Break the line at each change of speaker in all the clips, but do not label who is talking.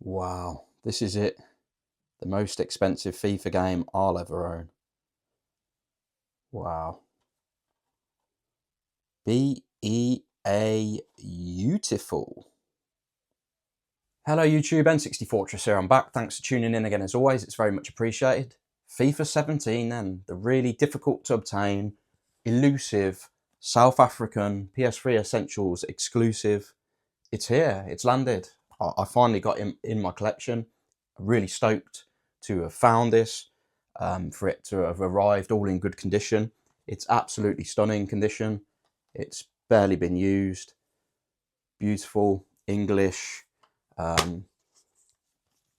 Wow, this is it. The most expensive FIFA game I'll ever own. Wow. B-E-A Beautiful. Hello YouTube, N60 Fortress here, I'm back. Thanks for tuning in again as always, it's very much appreciated. FIFA 17 then, the really difficult to obtain, elusive, South African PS3 Essentials exclusive. It's here, it's landed. I finally got him in my collection. I'm really stoked to have found this, for it to have arrived all in good condition. It's absolutely stunning condition. It's barely been used. Beautiful, English,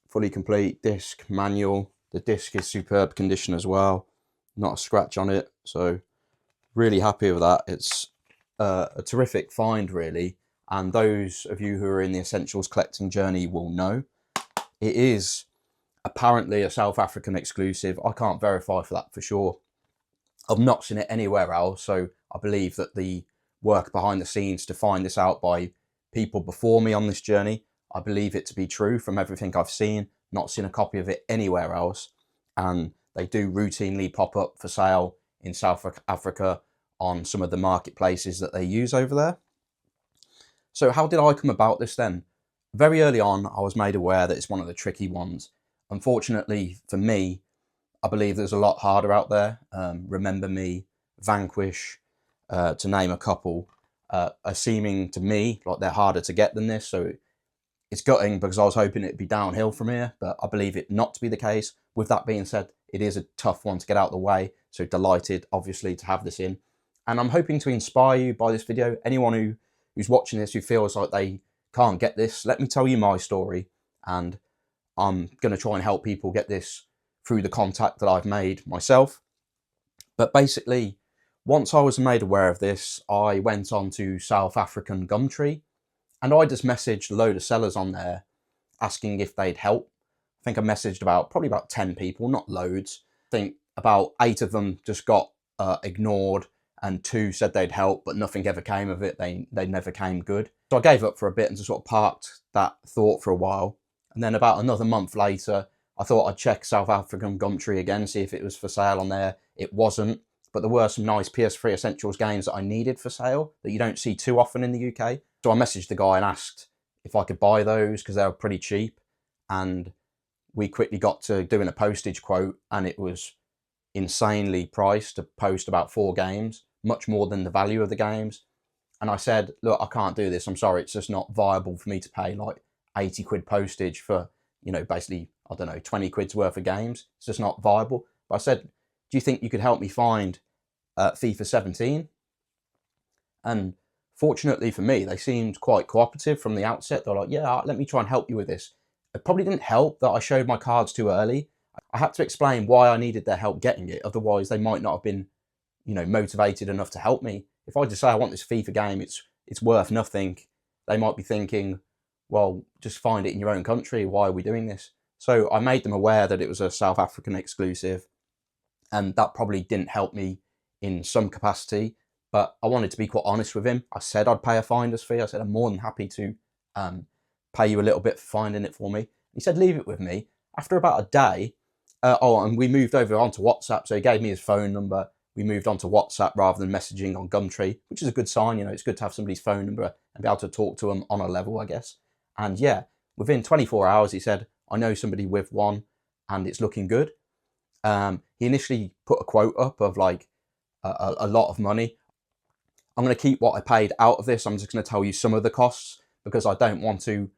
fully complete disc, manual. The disc is superb condition as well. Not a scratch on it, so really happy with that. It's a terrific find really, and those of you who are in the Essentials collecting journey will know. It is apparently a South African exclusive. I can't verify for that for sure. I've not seen it anywhere else, so I believe that the work behind the scenes to find this out by people before me on this journey, I believe it to be true from everything I've seen. Not seen a copy of it anywhere else, and they do routinely pop up for sale in South Africa on some of the marketplaces that they use over there. So how did I come about this then? Very early on, I was made aware that it's one of the tricky ones. Unfortunately for me, I believe there's a lot harder out there. Remember Me, Vanquish, to name a couple, are seeming to me like they're harder to get than this. So it's gutting because I was hoping it'd be downhill from here, but I believe it not to be the case. With that being said, it is a tough one to get out of the way. So delighted, obviously, to have this in. And I'm hoping to inspire you by this video. Anyone who's watching this who feels like they can't get this, let me tell you my story. And I'm going to try and help people get this through the contact that I've made myself. But basically, once I was made aware of this, I went on to South African Gumtree, and I just messaged a load of sellers on there asking if they'd help. I think I messaged probably about 10 people, not loads. I think about 8 of them just got ignored, and 2 said they'd help, but nothing ever came of it. They never came good. So I gave up for a bit and just sort of parked that thought for a while. And then about another month later, I thought I'd check South African Gumtree again, see if it was for sale on there. It wasn't, but there were some nice PS3 Essentials games that I needed for sale that you don't see too often in the UK. So I messaged the guy and asked if I could buy those because they were pretty cheap. And we quickly got to doing a postage quote, and it was insanely priced to post about 4 games, much more than the value of the games. And I said, look, I can't do this. I'm sorry, it's just not viable for me to pay like 80 quid postage for, you know, basically, I don't know, 20 quid's worth of games. It's just not viable. But I said, do you think you could help me find FIFA 17? And fortunately for me, they seemed quite cooperative from the outset. They're like, yeah, let me try and help you with this. It probably didn't help that I showed my cards too early. I had to explain why I needed their help getting it. Otherwise, they might not have been, you know, motivated enough to help me. If I just say I want this FIFA game, it's worth nothing. They might be thinking, well, just find it in your own country. Why are we doing this? So I made them aware that it was a South African exclusive, and that probably didn't help me in some capacity. But I wanted to be quite honest with him. I said I'd pay a finder's fee. I said I'm more than happy to pay you a little bit for finding it for me. He said leave it with me. After about a day, and we moved over onto WhatsApp. So he gave me his phone number. We moved on to WhatsApp rather than messaging on Gumtree, which is a good sign. You know, it's good to have somebody's phone number and be able to talk to them on a level, I guess. And yeah, within 24 hours, he said, I know somebody with one and it's looking good. He initially put a quote up of like a lot of money. I'm going to keep what I paid out of this. I'm just going to tell you some of the costs because I don't want to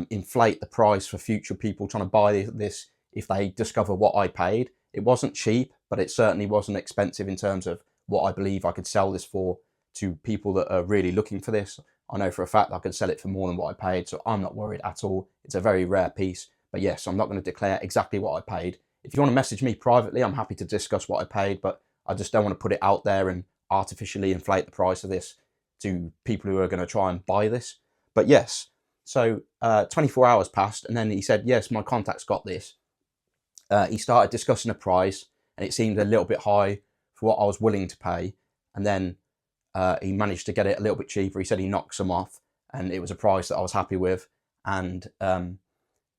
inflate the price for future people trying to buy this if they discover what I paid. It wasn't cheap, but it certainly wasn't expensive in terms of what I believe I could sell this for to people that are really looking for this. I know for a fact I could sell it for more than what I paid, so I'm not worried at all. It's a very rare piece, but yes, I'm not going to declare exactly what I paid. If you want to message me privately, I'm happy to discuss what I paid, but I just don't want to put it out there and artificially inflate the price of this to people who are going to try and buy this. But yes, so 24 hours passed, and then he said, yes, my contact's got this. He started discussing a price, and it seemed a little bit high for what I was willing to pay. And then he managed to get it a little bit cheaper. He said he knocked some off, and it was a price that I was happy with. And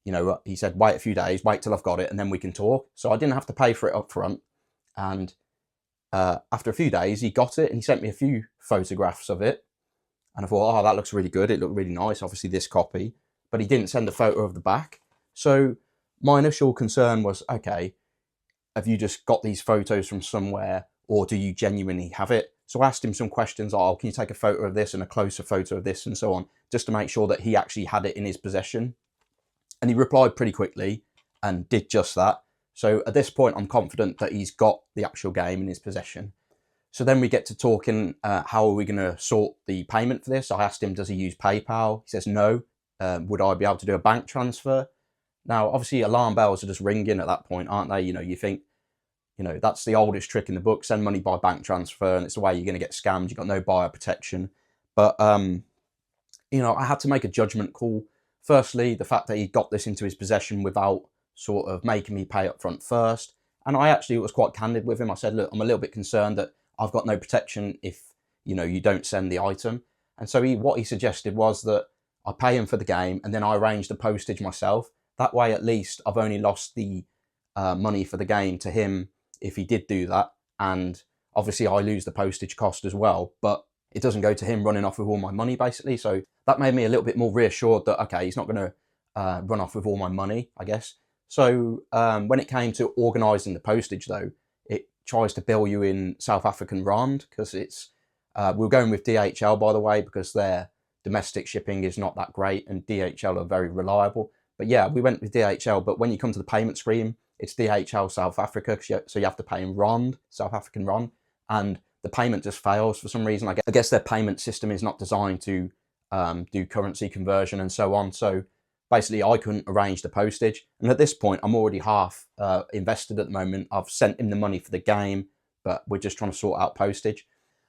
you know, he said, wait a few days, wait till I've got it, and then we can talk. So I didn't have to pay for it up front. And after a few days, he got it and he sent me a few photographs of it. And I thought, oh, that looks really good. It looked really nice, obviously this copy. But he didn't send a photo of the back. So my initial concern was, okay, have you just got these photos from somewhere, or do you genuinely have it? So I asked him some questions, like, oh, can you take a photo of this and a closer photo of this and so on, just to make sure that he actually had it in his possession. And he replied pretty quickly and did just that. So at this point, I'm confident that he's got the actual game in his possession. So then we get to talking, how are we going to sort the payment for this? I asked him, does he use PayPal? He says no. Would I be able to do a bank transfer? Now, obviously, alarm bells are just ringing at that point, aren't they? You know, you think, you know, that's the oldest trick in the book, send money by bank transfer, and it's the way you're going to get scammed. You've got no buyer protection. But, you know, I had to make a judgment call. Firstly, the fact that he got this into his possession without sort of making me pay up front first. And I actually was quite candid with him. I said, look, I'm a little bit concerned that I've got no protection if, you know, you don't send the item. And so what he suggested was that I pay him for the game and then I arrange the postage myself. That way, at least, I've only lost the money for the game to him if he did do that. And obviously, I lose the postage cost as well. But it doesn't go to him running off with all my money, basically. So that made me a little bit more reassured that, okay, he's not going to run off with all my money, I guess. So when it came to organising the postage, though, it tries to bill you in South African rand, because it's, we're going with DHL, by the way, because their domestic shipping is not that great and DHL are very reliable. But yeah, we went with DHL, but when you come to the payment screen, it's DHL South Africa, so you have to pay in rand, South African rand, and the payment just fails for some reason. I guess their payment system is not designed to do currency conversion and so on. So basically, I couldn't arrange the postage. And at this point, I'm already half invested at the moment. I've sent him the money for the game, but we're just trying to sort out postage.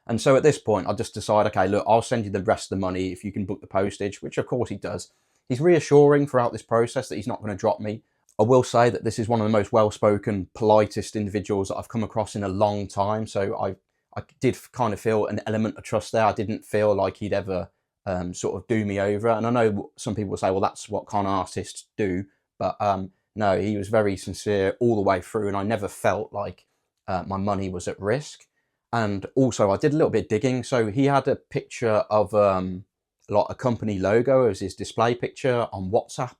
And so at this point, I just decide, okay, look, I'll send you the rest of the money if you can book the postage, which of course he does. He's reassuring throughout this process that he's not going to drop me. I will say that this is one of the most well-spoken, politest individuals that I've come across in a long time. So I did kind of feel an element of trust there. I didn't feel like he'd ever sort of do me over. And I know some people will say, well, that's what con artists do. But no, he was very sincere all the way through. And I never felt like my money was at risk. And also, I did a little bit of digging. So he had a picture of like a company logo as his display picture on WhatsApp.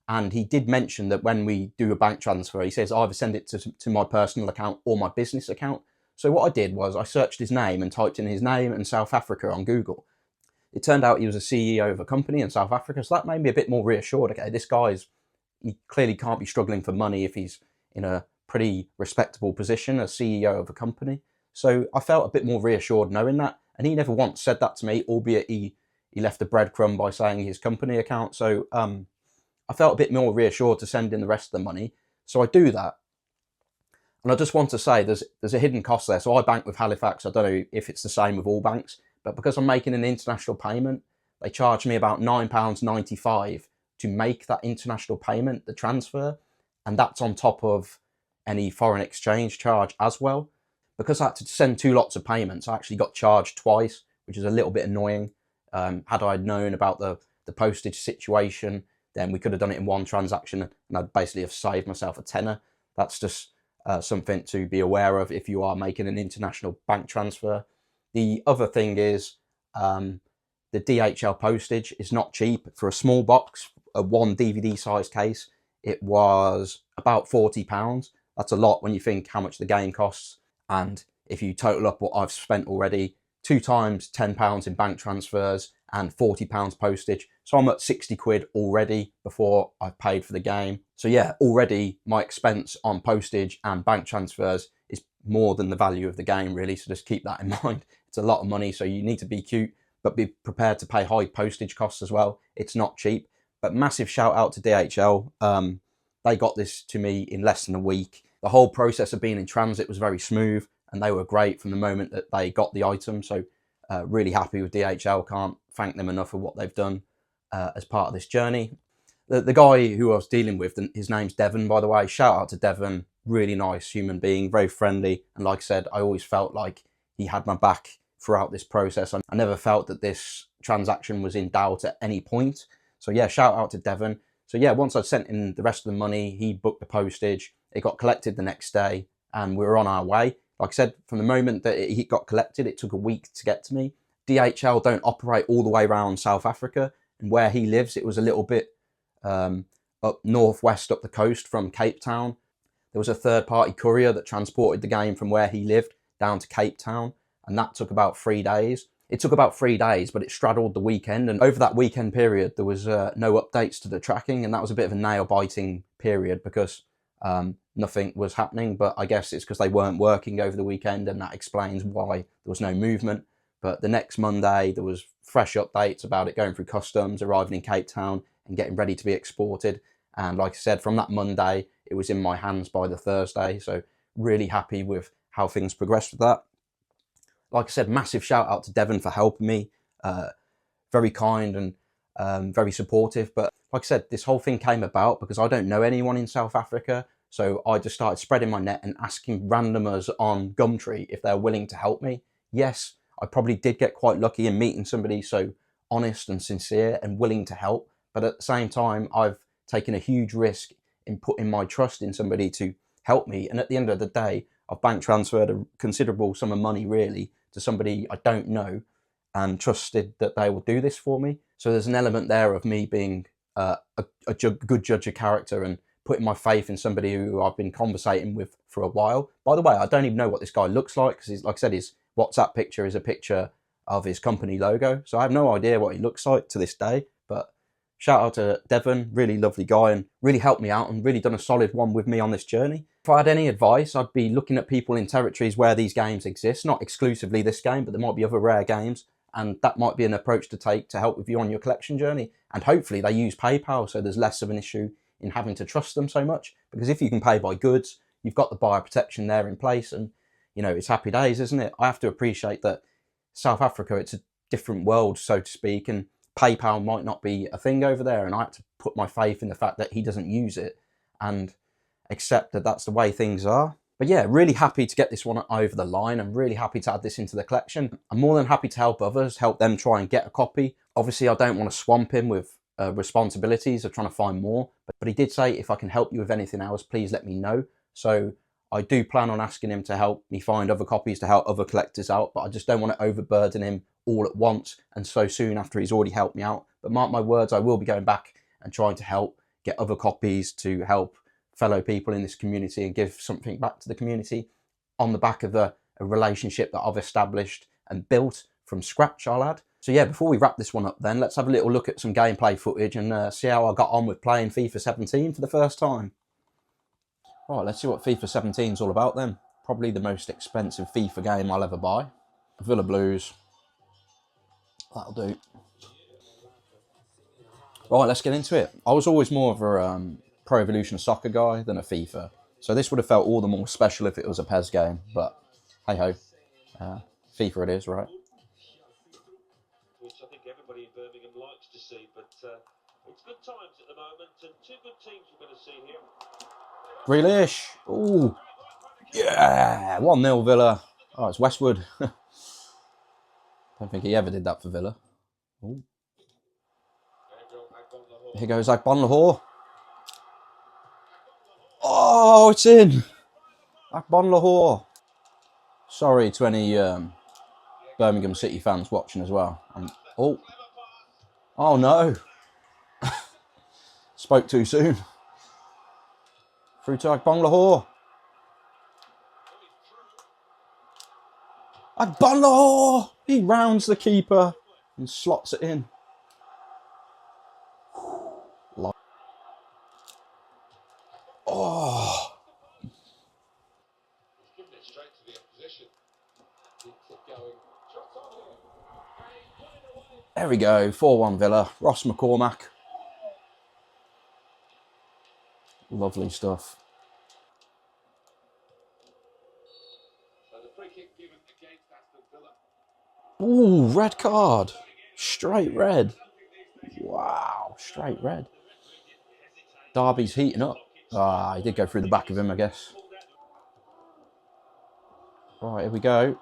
And he did mention that when we do a bank transfer, he says, either send it to my personal account or my business account. So what I did was I searched his name and typed in his name and South Africa on Google. It turned out he was a CEO of a company in South Africa. So that made me a bit more reassured. Okay, this he clearly can't be struggling for money if he's in a pretty respectable position, a CEO of a company. So I felt a bit more reassured knowing that. And he never once said that to me, albeit he left a breadcrumb by saying his company account. So I felt a bit more reassured to send in the rest of the money. So I do that. And I just want to say there's a hidden cost there. So I bank with Halifax. I don't know if it's the same with all banks, but because I'm making an international payment, they charge me about £9.95 to make that international payment, the transfer. And that's on top of any foreign exchange charge as well. Because I had to send two lots of payments, I actually got charged twice, which is a little bit annoying. Had I known about the postage situation, then we could have done it in one transaction and I'd basically have saved myself a tenner. That's just something to be aware of if you are making an international bank transfer. The other thing is the DHL postage is not cheap. For a small box, a one DVD size case, it was about £40. That's a lot when you think how much the game costs. And if you total up what I've spent already, 2 times £10 in bank transfers and £40 postage. So I'm at 60 quid already before I've paid for the game. So yeah, already my expense on postage and bank transfers is more than the value of the game, really. So just keep that in mind. It's a lot of money, so you need to be cute, but be prepared to pay high postage costs as well. It's not cheap. But massive shout out to DHL. They got this to me in less than a week. The whole process of being in transit was very smooth and they were great from the moment that they got the item. So really happy with DHL. Can't thank them enough for what they've done as part of this journey. The guy who I was dealing with, his name's Devon, by the way. Shout out to Devon. Really nice human being, very friendly. And like I said, I always felt like he had my back throughout this process. I never felt that this transaction was in doubt at any point. So yeah, shout out to Devon. So yeah, once I'd sent him the rest of the money, he booked the postage. It got collected the next day, and we were on our way. Like I said, from the moment that it got collected, it took a week to get to me. DHL don't operate all the way around South Africa, and where he lives, it was a little bit up northwest up the coast from Cape Town. There was a third-party courier that transported the game from where he lived down to Cape Town, and that took about 3 days. It took about 3 days, but it straddled the weekend, and over that weekend period, there was no updates to the tracking, and that was a bit of a nail-biting period because nothing was happening, but I guess it's because they weren't working over the weekend, and that explains why there was no movement. But the next Monday, there was fresh updates about it going through customs, arriving in Cape Town, and getting ready to be exported. And like I said, from that Monday, it was in my hands by the Thursday. So really happy with how things progressed with that. Like I said, massive shout out to Devon for helping me. Very kind and very supportive. But like I said, this whole thing came about because I don't know anyone in South Africa. So I just started spreading my net and asking randomers on Gumtree if they're willing to help me. Yes, I probably did get quite lucky in meeting somebody so honest and sincere and willing to help. But at the same time, I've taken a huge risk in putting my trust in somebody to help me. And at the end of the day, I've bank transferred a considerable sum of money really to somebody I don't know and trusted that they will do this for me. So there's an element there of me being a good judge of character and putting my faith in somebody who I've been conversating with for a while. By the way, I don't even know what this guy looks like because, like I said, his WhatsApp picture is a picture of his company logo. So I have no idea what he looks like to this day. But shout out to Devon, really lovely guy and really helped me out and really done a solid one with me on this journey. If I had any advice, I'd be looking at people in territories where these games exist, not exclusively this game, but there might be other rare games. And that might be an approach to take to help with you on your collection journey. And hopefully they use PayPal, so there's less of an issue in having to trust them so much. Because if you can pay by goods, you've got the buyer protection there in place and, you know, it's happy days, isn't it? I have to appreciate that South Africa, it's a different world, so to speak, and PayPal might not be a thing over there. And I had to put my faith in the fact that he doesn't use it and accept that that's the way things are. But yeah, really happy to get this one over the line. I'm really happy to add this into the collection. I'm more than happy to help others, help them try and get a copy. Obviously, I don't want to swamp him with responsibilities of trying to find more. But he did say, if I can help you with anything else, please let me know. So I do plan on asking him to help me find other copies to help other collectors out. But I just don't want to overburden him all at once and so soon after he's already helped me out. But mark my words, I will be going back and trying to help get other copies to help fellow people in this community and give something back to the community on the back of a relationship that I've established and built from scratch, I'll add. So yeah, before we wrap this one up then, let's have a little look at some gameplay footage and see how I got on with playing FIFA 17 for the first time. Right, let's see what FIFA 17 is all about then. Probably the most expensive FIFA game I'll ever buy. Villa Blues. That'll do. Right, let's get into it. I was always more of a Pro Evolution Soccer guy than a FIFA. So this would have felt all the more special if it was a PES game. But hey-ho, FIFA it is, right?
Which I think everybody in Birmingham likes to see. But it's good times at the moment. And two good teams we're going to see here.
Grealish. Ooh. Yeah. 1-0 Villa. Oh, it's Westwood. Don't think he ever did that for Villa. Ooh. Here goes Akbon Lahore. Oh, it's in. Akbon Lahore. Sorry to any Birmingham City fans watching as well. Oh no. Spoke too soon. Through to Akbon Lahore. Akbon Lahore. He rounds the keeper and slots it in. Oh. There we go, 4-1 Villa. Ross McCormack. Lovely stuff. Ooh, red card. Straight red. Wow, straight red. Derby's heating up. Ah, he did go through the back of him, I guess. Right, here we go.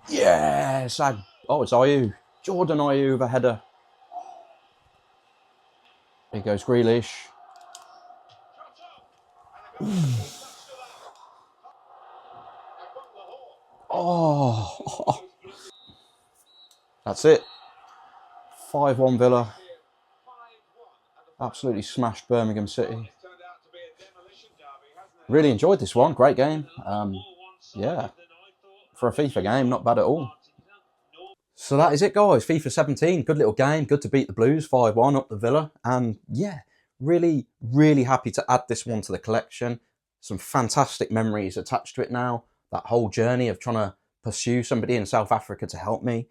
Yes! Oh, it's Ayew. Jordan Ayew with a header. Here goes Grealish. Oh, that's it. 5-1 Villa. Absolutely smashed Birmingham City. Really enjoyed this one. Great game. Yeah, for a FIFA game, not bad at all. So that is it, guys. FIFA 17, good little game. Good to beat the Blues 5-1 up the Villa. And yeah, really, really happy to add this one to the collection. Some fantastic memories attached to it now. That whole journey of trying to pursue somebody in South Africa to help me,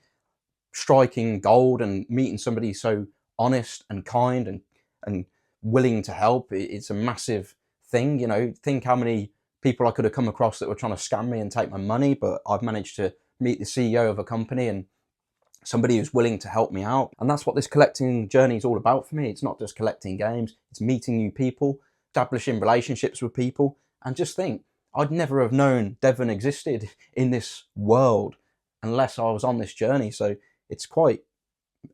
striking gold and meeting somebody so honest and kind and willing to help. It's a massive thing, you know. Think how many people I could have come across that were trying to scam me and take my money, but I've managed to meet the CEO of a company and somebody who's willing to help me out. And that's what this collecting journey is all about for me. It's not just collecting games, it's meeting new people, establishing relationships with people. And just think, I'd never have known Devon existed in this world unless I was on this journey. So it's quite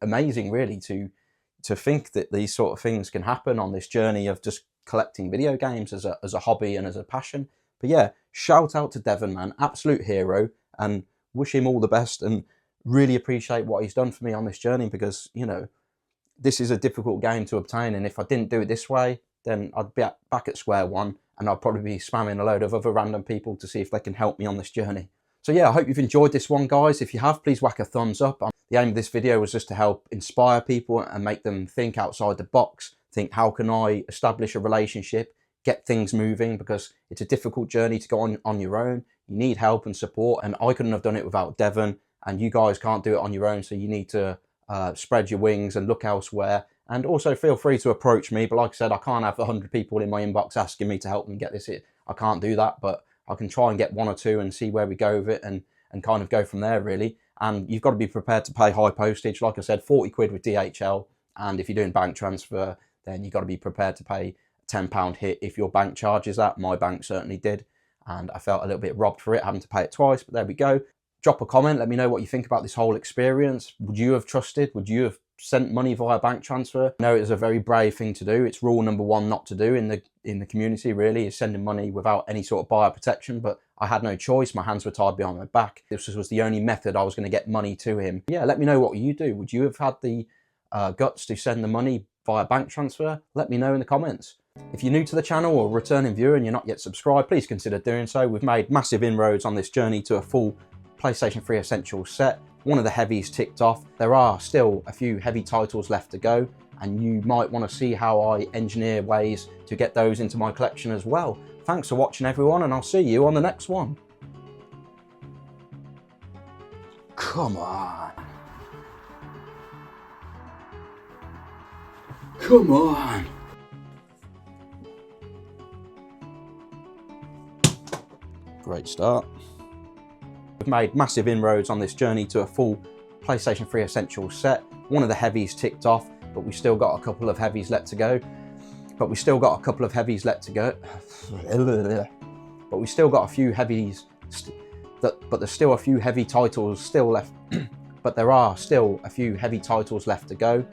amazing, really, to think that these sort of things can happen on this journey of just collecting video games as a hobby and as a passion. But yeah, shout out to Devon, man, absolute hero, and wish him all the best, and really appreciate what he's done for me on this journey, because, you know, this is a difficult game to obtain, and if I didn't do it this way, then I'd be back at square one, and I'd probably be spamming a load of other random people to see if they can help me on this journey. So yeah, I hope you've enjoyed this one, guys. If you have, please whack a thumbs up. The aim of this video was just to help inspire people and make them think outside the box. Think, how can I establish a relationship, get things moving, because it's a difficult journey to go on your own. You need help and support, and I couldn't have done it without Devon, and you guys can't do it on your own, so you need to spread your wings and look elsewhere. And also feel free to approach me, but like I said, I can't have 100 people in my inbox asking me to help them get this. I can't do that, but I can try and get 1 or 2 and see where we go with it, and kind of go from there, really. And you've got to be prepared to pay high postage. Like I said, 40 quid with DHL, and if you're doing bank transfer, then you've got to be prepared to pay a £10 hit if your bank charges that. My bank certainly did, and I felt a little bit robbed for it, having to pay it twice, but there we go. Drop a comment, let me know what you think about this whole experience. Would you have trusted? Would you have sent money via bank transfer? No, it is a very brave thing to do. It's rule number 1 not to do in the community, really, is sending money without any sort of buyer protection. But I had no choice. My hands were tied behind my back. This was the only method I was going to get money to him. Yeah, let me know what you do. Would you have had the guts to send the money via bank transfer? Let me know in the comments. If you're new to the channel or a returning viewer and you're not yet subscribed, please consider doing so. We've made massive inroads on this journey to a full PlayStation 3 Essentials set. One of the heavies ticked off. There are still a few heavy titles left to go, and you might want to see how I engineer ways to get those into my collection as well. Thanks for watching, everyone, and I'll see you on the next one. Come on. Come on. Great start. We've made massive inroads on this journey to a full PlayStation 3 Essentials set. One of the heavies ticked off, but we still got a couple of heavies left to go. But there's still a few heavy titles still left. But there are still a few heavy titles left to go.